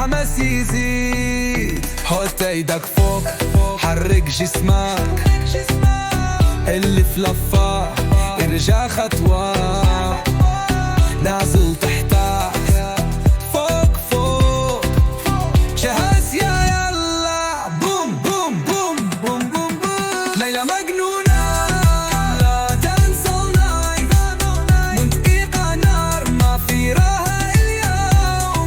الحماس يزيد. حط ايدك فوق حرك جسمك، اللي في لفة ارجع خطوة، نازل تحتك فوق فوق، جهز يا يلا بوم بوم بوم بوم بوم بوم. ليلة مجنونة لا تنسى النايت، من دقيقة نار ما في راحة اليوم.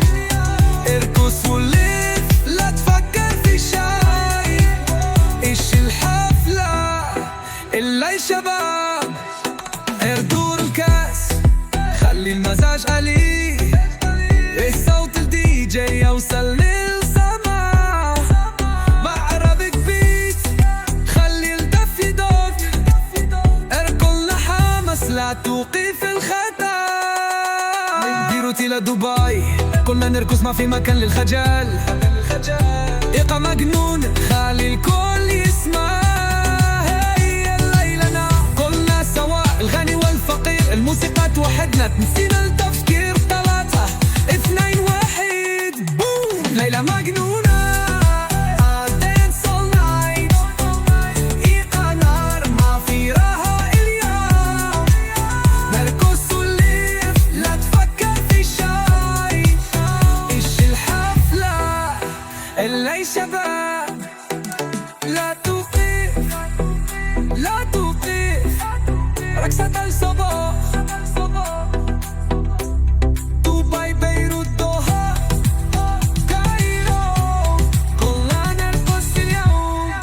ارقص ولف لا تفكر في شي، ايش الحفلة إلا شباب. اردور الكاس خلي المزاج قليل، الصوت الدي جي يوصل للسما، مع عربك بيت خلي الدف يدق، اركض لحماس لا توقف الخطا. بيروت إلى دبي كلنا نرقص ما في مكان للخجل، إيقاع مجنون خلي الكل يسمع. الموسيقى توحدنا نسينا التفكير، 3 2 1 بوم. ليلة مجنونة dance all night، إيقاع نار ما في راحة اليوم. نرقص ونلف لا تفكر في شي، إيش الحفلة إلا شباب. لا توقف لا توقف، رقصة الصباح، دبي بيروت دوحة كايرو، كلنا نرقص اليوم.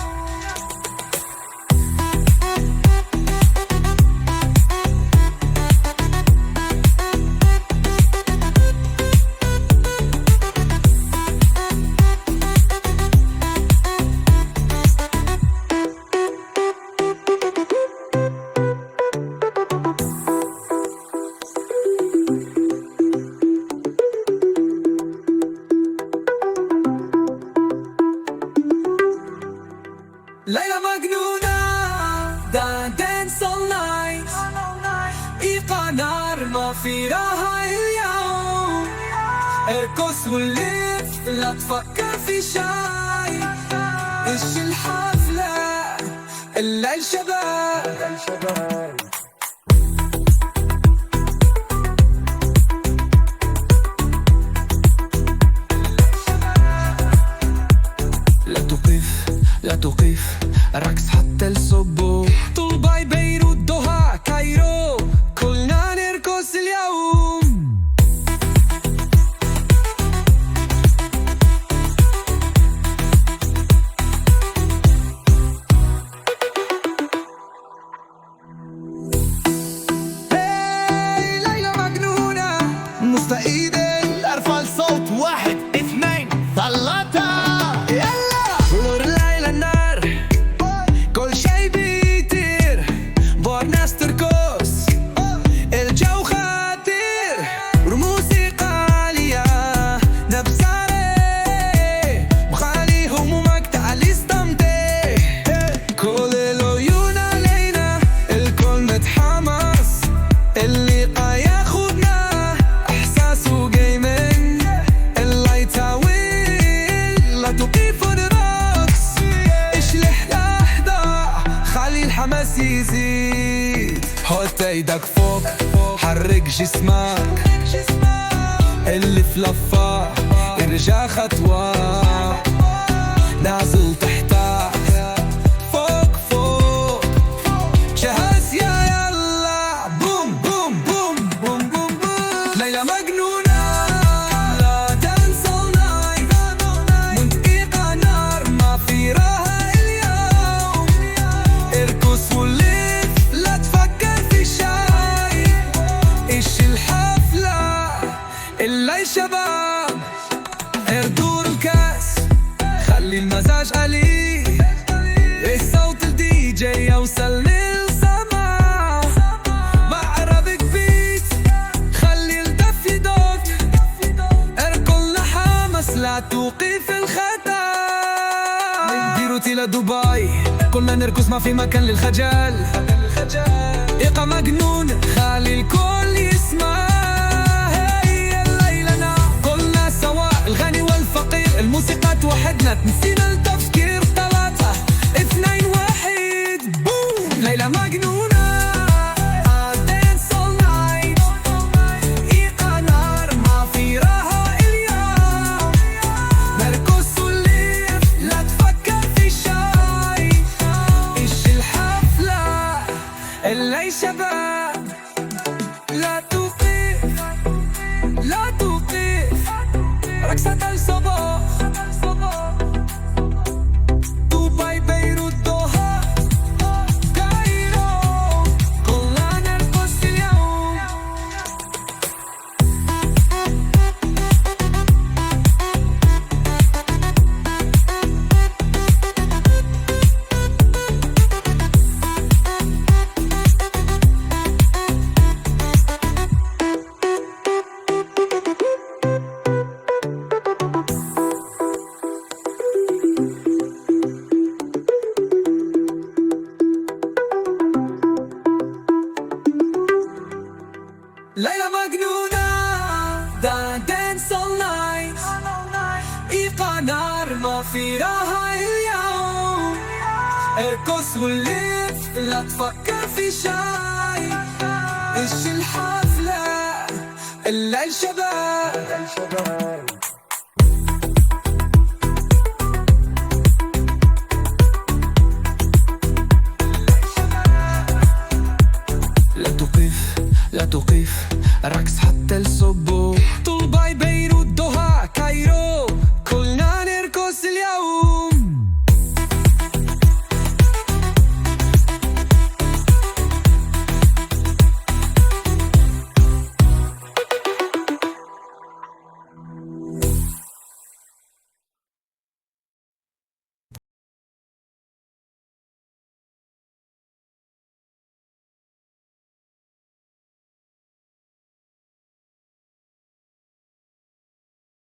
ليلة مجنونة دا dance all night، إيقاع نار ما في راحة اليوم. ارقص ولف لا تفكر في شي، إيش الحفلة إلا الشباب. لا توقف رقص حتى الصبح، دبي بيروت دوحة كايرو، كلنا نرقص اليوم. هاي ليلة مجنونة مستعيدين، ارفع الصوت 1 2 3 الحماس يزيد. حط ايدك فوق حرك جسمك، اللي في لفة ارجع خطوة، نازل تحتك فوق فوق، جهز يا يلا بوم بوم بوم بوم بوم بوم. ليلة مجنونة لا تنسى النايت، من دقيقة نار ما في راحة اليوم. ارقص ولف لا تفكر في شي، إيش الحفلة إلا شباب. اردور الكاس خلي المزاج قليل، الصوت الدي جي يوصل للسما، مع عربك بيت خلي الدف يدق، اركض لحماس لا توقف الخطا. بيروت إلى دبي كلنا نرقص ما في مكان للخجل، إيقاع مجنون خلي الكل يسمع. هي الليلة كلنا سوا، الغني والفقير فيها اليوم، ارقص ولف لا تفكر في شي، ايش الحفلة الليل شباب. لا تقف رقص حتى الصبح،